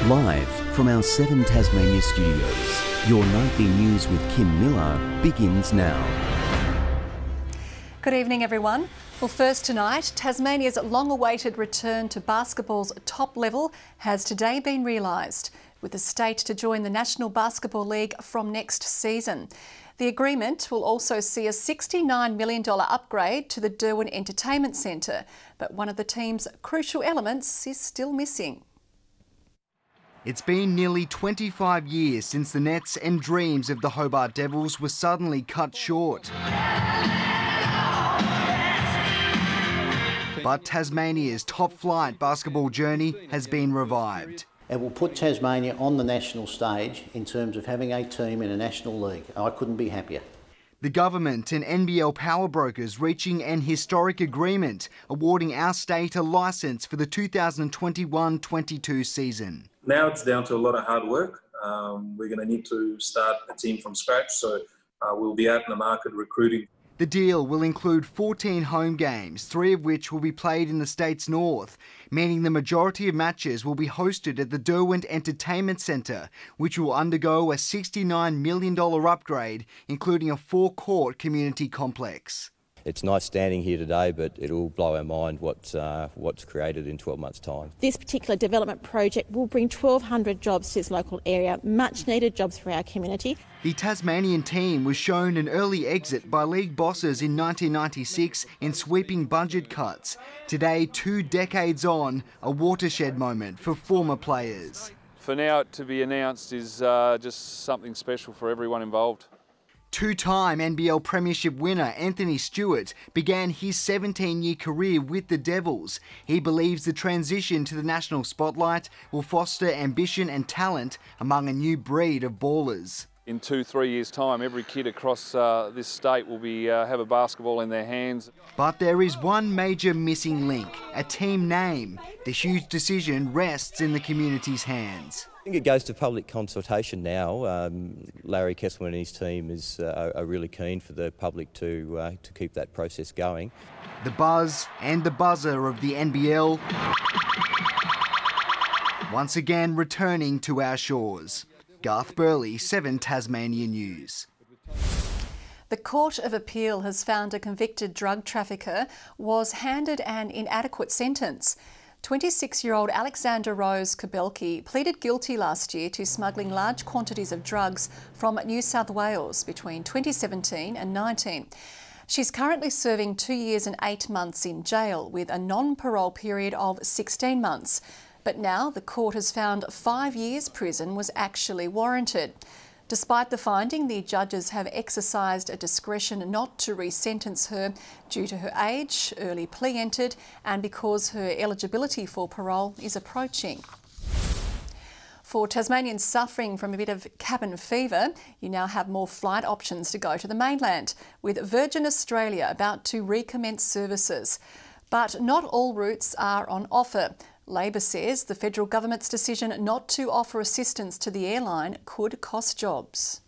Live from our 7 Tasmania studios, your nightly news with Kim Miller begins now. Good evening, everyone. Well, first tonight, Tasmania's long-awaited return to basketball's top level has today been realised, with the state to join the National Basketball League from next season. The agreement will also see a $69 million upgrade to the Derwent Entertainment Centre, but one of the team's crucial elements is still missing. It's been nearly 25 years since the nets and dreams of the Hobart Devils were suddenly cut short. But Tasmania's top flight basketball journey has been revived. It will put Tasmania on the national stage in terms of having a team in a national league. I couldn't be happier. The government and NBL power brokers reaching an historic agreement, awarding our state a licence for the 2021-22 season. Now it's down to a lot of hard work. We're going to need to start a team from scratch, so we'll be out in the market recruiting. The deal will include 14 home games, 3 of which will be played in the state's north, meaning the majority of matches will be hosted at the Derwent Entertainment Centre, which will undergo a $69 million upgrade, including a 4-court community complex. It's nice standing here today, but it'll blow our mind what's created in 12 months' time. This particular development project will bring 1,200 jobs to this local area, much needed jobs for our community. The Tasmanian team was shown an early exit by league bosses in 1996 in sweeping budget cuts. Today, 2 decades on, a watershed moment for former players. For now, to be announced is just something special for everyone involved. 2-time NBL Premiership winner Anthony Stewart began his 17-year career with the Devils. He believes the transition to the national spotlight will foster ambition and talent among a new breed of ballers. In 2-3 years' time, every kid across this state will be have a basketball in their hands. But there is one major missing link, a team name. The huge decision rests in the community's hands. I think it goes to public consultation now. Larry Kessler and his team are really keen for the public to keep that process going. The buzz and the buzzer of the NBL once again returning to our shores. Garth Burley, 7 Tasmania News. The Court of Appeal has found a convicted drug trafficker was handed an inadequate sentence. 26-year-old Alexander Rose Kabelki pleaded guilty last year to smuggling large quantities of drugs from New South Wales between 2017 and 19. She's currently serving 2 years and 8 months in jail with a non-parole period of 16 months. But now the court has found 5 years prison was actually warranted. Despite the finding, the judges have exercised a discretion not to re-sentence her due to her age, early plea entered, and because her eligibility for parole is approaching. For Tasmanians suffering from a bit of cabin fever, you now have more flight options to go to the mainland, with Virgin Australia about to recommence services. But not all routes are on offer. Labor says the federal government's decision not to offer assistance to the airline could cost jobs.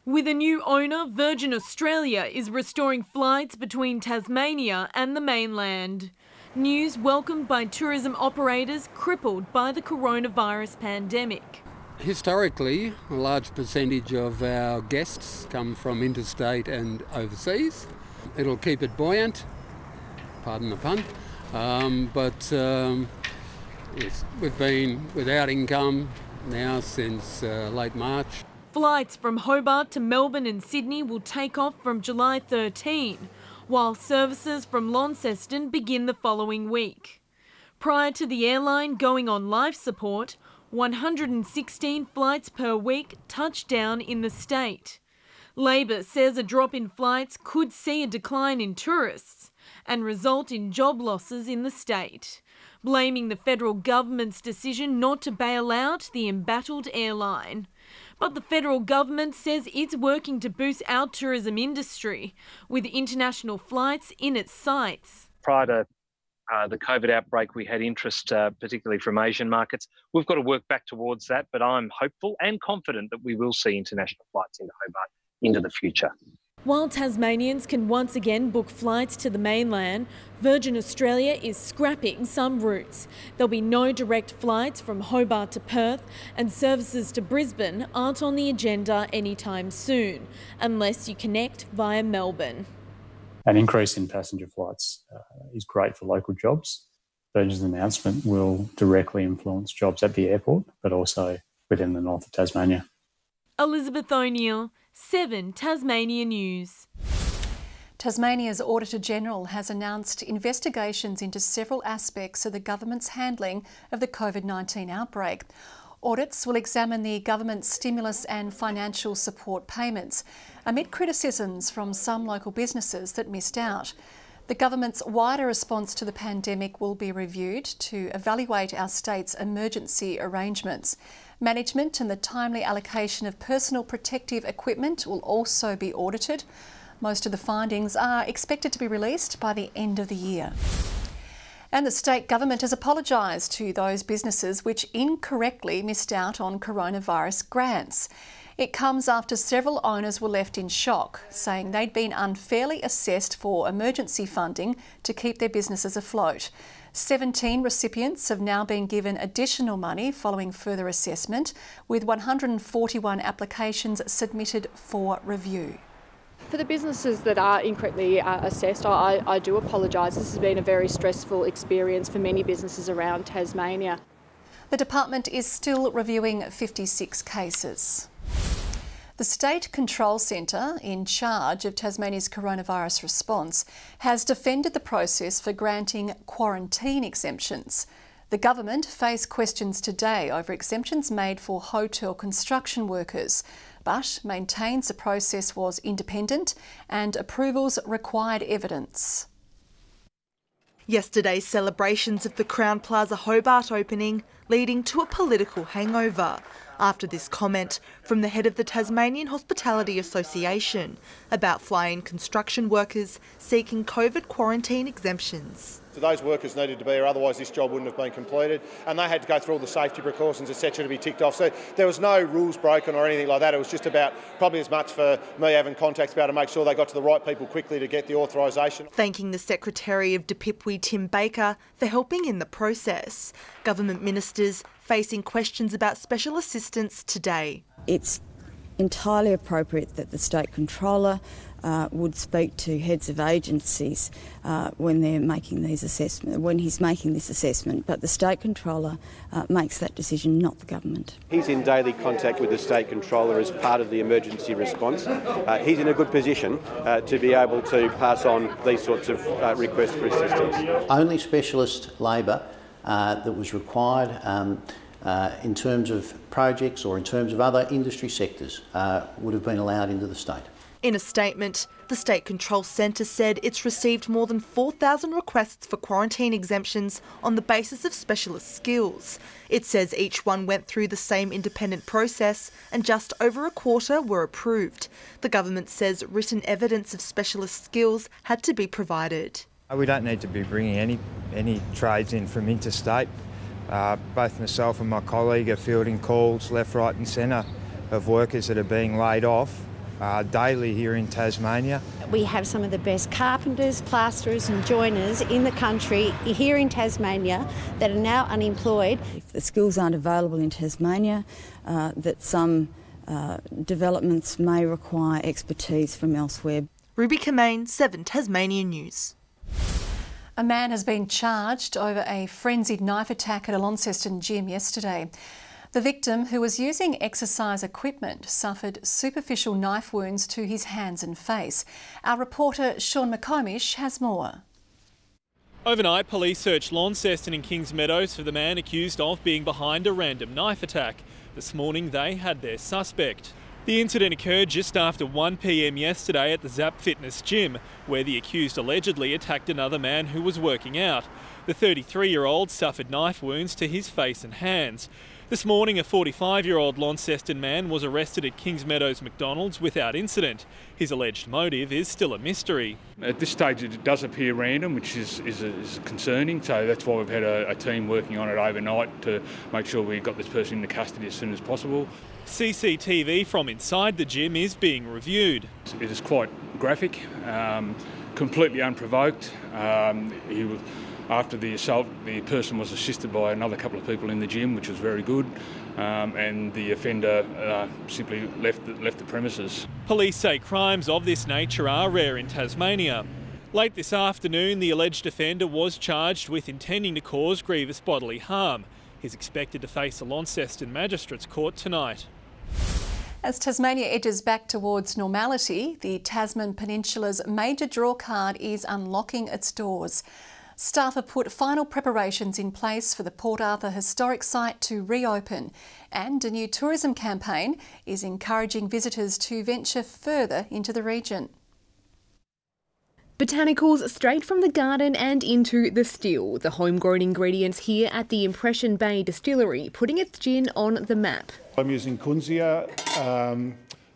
With a new owner, Virgin Australia is restoring flights between Tasmania and the mainland. News welcomed by tourism operators crippled by the coronavirus pandemic. Historically, a large percentage of our guests come from interstate and overseas. It'll keep it buoyant, pardon the pun. We've been without income now since late March. Flights from Hobart to Melbourne and Sydney will take off from July 13, while services from Launceston begin the following week. Prior to the airline going on life support, 116 flights per week touched down in the state. Labor says a drop in flights could see a decline in tourists and result in job losses in the state, blaming the federal government's decision not to bail out the embattled airline. But the federal government says it's working to boost our tourism industry, with international flights in its sights. Prior to the COVID outbreak, we had interest, particularly from Asian markets. We've got to work back towards that, but I'm hopeful and confident that we will see international flights into Hobart into the future. While Tasmanians can once again book flights to the mainland, Virgin Australia is scrapping some routes. There'll be no direct flights from Hobart to Perth, and services to Brisbane aren't on the agenda anytime soon, unless you connect via Melbourne. An increase in passenger flights is great for local jobs. Virgin's announcement will directly influence jobs at the airport, but also within the north of Tasmania. Elizabeth O'Neill, 7 Tasmania News. Tasmania's Auditor-General has announced investigations into several aspects of the government's handling of the COVID-19 outbreak. Audits will examine the government's stimulus and financial support payments, amid criticisms from some local businesses that missed out. The government's wider response to the pandemic will be reviewed to evaluate our state's emergency arrangements. Management and the timely allocation of personal protective equipment will also be audited. Most of the findings are expected to be released by the end of the year. And the state government has apologised to those businesses which incorrectly missed out on coronavirus grants. It comes after several owners were left in shock, saying they'd been unfairly assessed for emergency funding to keep their businesses afloat. 17 recipients have now been given additional money following further assessment, with 141 applications submitted for review. For the businesses that are incorrectly assessed, I do apologise. This has been a very stressful experience for many businesses around Tasmania. The department is still reviewing 56 cases. The State Control Centre, in charge of Tasmania's coronavirus response, has defended the process for granting quarantine exemptions. The government faced questions today over exemptions made for hotel construction workers, but maintains the process was independent and approvals required evidence. Yesterday's celebrations of the Crowne Plaza Hobart opening leading to a political hangover after this comment from the head of the Tasmanian Hospitality Association about fly-in construction workers seeking COVID quarantine exemptions. So those workers needed to be here, otherwise this job wouldn't have been completed, and they had to go through all the safety precautions, etc., to be ticked off. So there was no rules broken or anything like that. It was just about, probably as much for me having contacts about to make sure they got to the right people quickly to get the authorisation. Thanking the Secretary of DPIPWI, Tim Baker, for helping in the process. Government ministers facing questions about special assistance today. It's entirely appropriate that the State Controller would speak to heads of agencies when they're making these assessments, when he's making this assessment, but the State Controller makes that decision, not the government. He's in daily contact with the State Controller as part of the emergency response. He's in a good position to be able to pass on these sorts of requests for assistance. Only specialist labour that was required in terms of projects or in terms of other industry sectors would have been allowed into the state. In a statement, the State Control Centre said it's received more than 4,000 requests for quarantine exemptions on the basis of specialist skills. It says each one went through the same independent process and just over a quarter were approved. The government says written evidence of specialist skills had to be provided. We don't need to be bringing any trades in from interstate. Both myself and my colleague are fielding calls left, right and centre of workers that are being laid off daily here in Tasmania. We have some of the best carpenters, plasterers and joiners in the country here in Tasmania that are now unemployed. If the skills aren't available in Tasmania, that some developments may require expertise from elsewhere. Ruby Kamane, 7 Tasmanian News. A man has been charged over a frenzied knife attack at a Launceston gym yesterday. The victim, who was using exercise equipment, suffered superficial knife wounds to his hands and face. Our reporter Sean McComish has more. Overnight, police searched Launceston and Kings Meadows for the man accused of being behind a random knife attack. This morning they had their suspect. The incident occurred just after 1 p.m. yesterday at the Zap Fitness gym, where the accused allegedly attacked another man who was working out. The 33-year-old suffered knife wounds to his face and hands. This morning, a 45-year-old Launceston man was arrested at Kings Meadows McDonald's without incident. His alleged motive is still a mystery. At this stage it does appear random, which is concerning, so that's why we've had a team working on it overnight to make sure we got this person into custody as soon as possible. CCTV from inside the gym is being reviewed. It is quite graphic, completely unprovoked. After the assault, the person was assisted by another couple of people in the gym, which was very good, and the offender simply left the premises. Police say crimes of this nature are rare in Tasmania. Late this afternoon, the alleged offender was charged with intending to cause grievous bodily harm. He's expected to face a Launceston Magistrates Court tonight. As Tasmania edges back towards normality, the Tasman Peninsula's major draw card is unlocking its doors. Staff have put final preparations in place for the Port Arthur historic site to reopen, and a new tourism campaign is encouraging visitors to venture further into the region. Botanicals straight from the garden and into the still. The homegrown ingredients here at the Impression Bay Distillery, putting its gin on the map. I'm using Kunzia,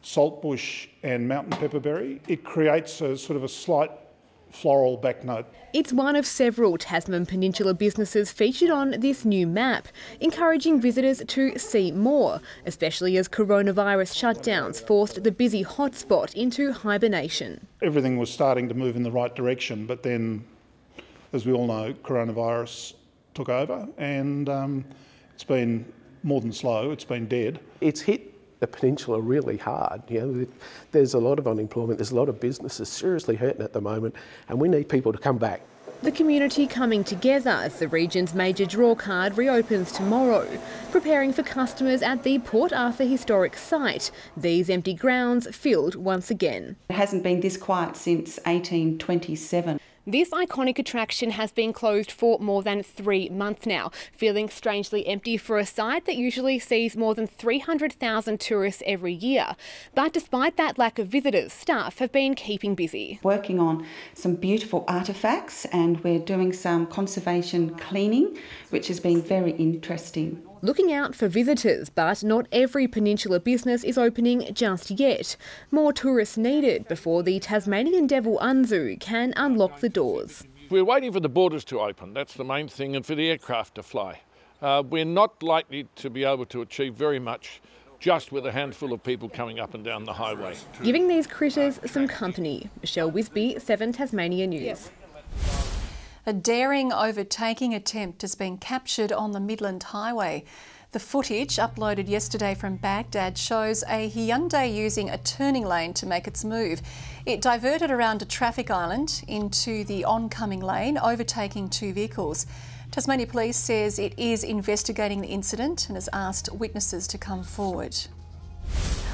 saltbush and mountain pepperberry. It creates a sort of a slight floral back note. It's one of several Tasman Peninsula businesses featured on this new map, encouraging visitors to see more, especially as coronavirus shutdowns forced the busy hotspot into hibernation. Everything was starting to move in the right direction, but then, as we all know, coronavirus took over, and it's been more than slow, it's been dead. It's hit the peninsula really hard. There's a lot of unemployment, there's a lot of businesses seriously hurting at the moment, and we need people to come back. The community coming together as the region's major draw card reopens tomorrow, preparing for customers at the Port Arthur historic site. These empty grounds filled once again. It hasn't been this quiet since 1827. This iconic attraction has been closed for more than 3 months now, feeling strangely empty for a site that usually sees more than 300,000 tourists every year. But despite that lack of visitors, staff have been keeping busy. Working on some beautiful artefacts, and we're doing some conservation cleaning, which has been very interesting. Looking out for visitors, but not every peninsula business is opening just yet. More tourists needed before the Tasmanian Devil Unzu can unlock the doors. We're waiting for the borders to open, that's the main thing, and for the aircraft to fly. We're not likely to be able to achieve very much just with a handful of people coming up and down the highway. Giving these critters some company. Michelle Wisby, 7 Tasmania News. Yep. A daring overtaking attempt has been captured on the Midland Highway. The footage, uploaded yesterday from Baghdad, shows a Hyundai using a turning lane to make its move. It diverted around a traffic island into the oncoming lane, overtaking 2 vehicles. Tasmania Police says it is investigating the incident and has asked witnesses to come forward.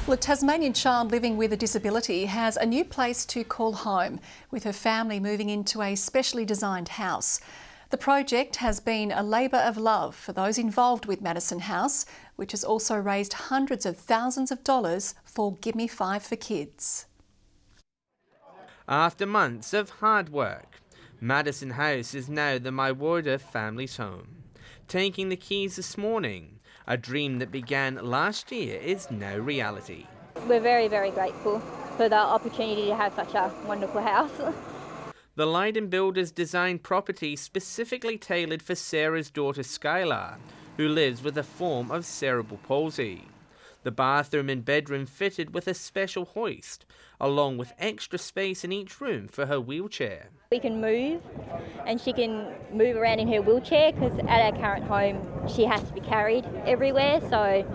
Well, a Tasmanian child living with a disability has a new place to call home, with her family moving into a specially designed house. The project has been a labour of love for those involved with Madison House, which has also raised hundreds of thousands of dollars for Give Me 5 for Kids. After months of hard work, Madison House is now the Maiwarda family's home. Taking the keys this morning, a dream that began last year is now reality. We're very, very grateful for the opportunity to have such a wonderful house. The Leiden builders designed property specifically tailored for Sarah's daughter Skylar, who lives with a form of cerebral palsy. The bathroom and bedroom fitted with a special hoist, along with extra space in each room for her wheelchair. We can move, and she can move around in her wheelchair because at our current home she has to be carried everywhere, so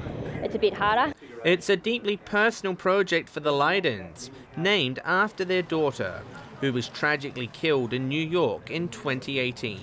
it's a bit harder. It's a deeply personal project for the Leidens, named after their daughter, who was tragically killed in New York in 2018.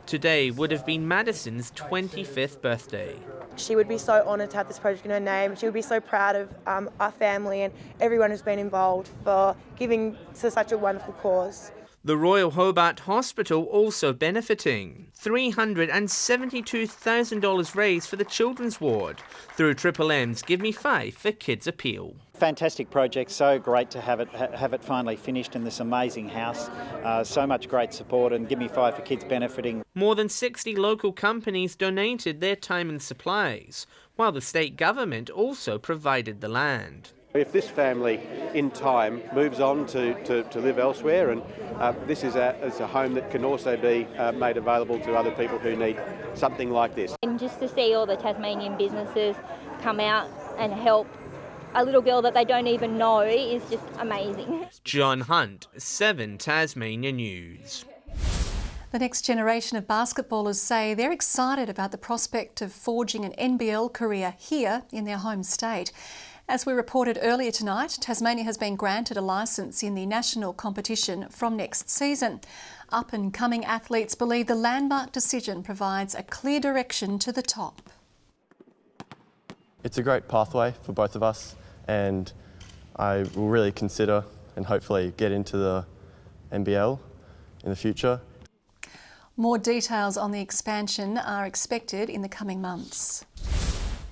Today would have been Madison's 25th birthday. She would be so honoured to have this project in her name. She would be so proud of our family and everyone who's been involved for giving to such a wonderful cause. The Royal Hobart Hospital also benefiting. $372,000 raised for the Children's Ward through Triple M's Give Me 5 for Kids Appeal. Fantastic project, so great to have it finally finished in this amazing house. So much great support, and Give Me 5 for Kids benefiting. More than 60 local companies donated their time and supplies, while the state government also provided the land. If this family in time moves on to live elsewhere, and this is a home that can also be made available to other people who need something like this. And just to see all the Tasmanian businesses come out and help a little girl that they don't even know is just amazing. John Hunt, 7 Tasmania News. The next generation of basketballers say they're excited about the prospect of forging an NBL career here in their home state. As we reported earlier tonight, Tasmania has been granted a licence in the national competition from next season. Up-and-coming athletes believe the landmark decision provides a clear direction to the top. It's a great pathway for both of us, and I will really consider and hopefully get into the NBL in the future. More details on the expansion are expected in the coming months.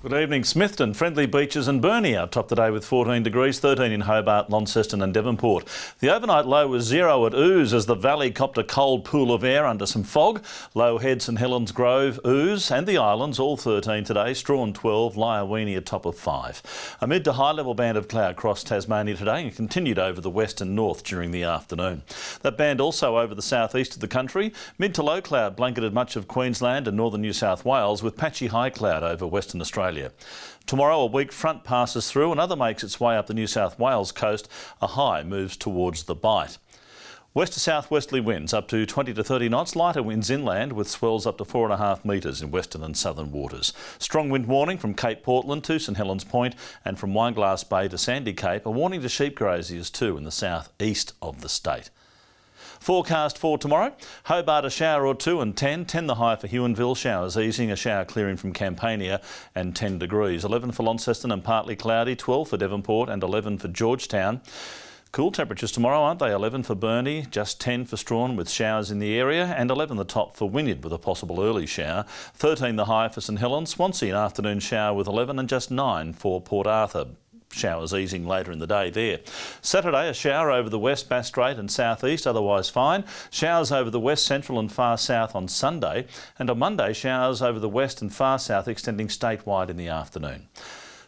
Good evening. Smithton, Friendly Beaches and Burnie are top today with 14 degrees, 13 in Hobart, Launceston and Devonport. The overnight low was 0 at Ouse as the valley copped a cold pool of air under some fog. Low Head, St Helens Grove, Ouse and the islands all 13 today. Strawn 12, Lyawini a top of 5. A mid to high level band of cloud crossed Tasmania today and continued over the west and north during the afternoon. That band also over the southeast of the country. Mid to low cloud blanketed much of Queensland and northern New South Wales with patchy high cloud over Western Australia. Tomorrow a weak front passes through, another makes its way up the New South Wales coast. A high moves towards the Bight. West to southwesterly winds up to 20 to 30 knots, lighter winds inland with swells up to 4.5 metres in western and southern waters. Strong wind warning from Cape Portland to St Helens Point and from Wineglass Bay to Sandy Cape. A warning to sheep graziers too in the south-east of the state. Forecast for tomorrow, Hobart a shower or two and 10 the high for Huonville, showers easing, a shower clearing from Campania and 10 degrees. 11 for Launceston and partly cloudy, 12 for Devonport and 11 for Georgetown. Cool temperatures tomorrow, aren't they? 11 for Burnie, just 10 for Strawn with showers in the area and 11 the top for Wynyard with a possible early shower. 13 the high for St Helens, Swansea an afternoon shower with 11 and just 9 for Port Arthur. Showers easing later in the day there. Saturday, a shower over the west, Bass Strait and southeast, otherwise fine. Showers over the west, central and far south on Sunday. And on Monday, showers over the west and far south extending statewide in the afternoon.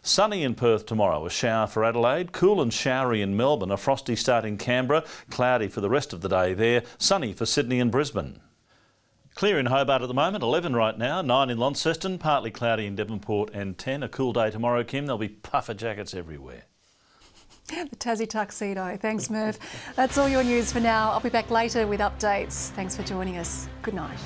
Sunny in Perth tomorrow, a shower for Adelaide. Cool and showery in Melbourne, a frosty start in Canberra. Cloudy for the rest of the day there. Sunny for Sydney and Brisbane. Clear in Hobart at the moment, 11 right now, 9 in Launceston, partly cloudy in Devonport and 10. A cool day tomorrow, Kim. There'll be puffer jackets everywhere. The Tassie tuxedo. Thanks, Merv. That's all your news for now. I'll be back later with updates. Thanks for joining us. Good night.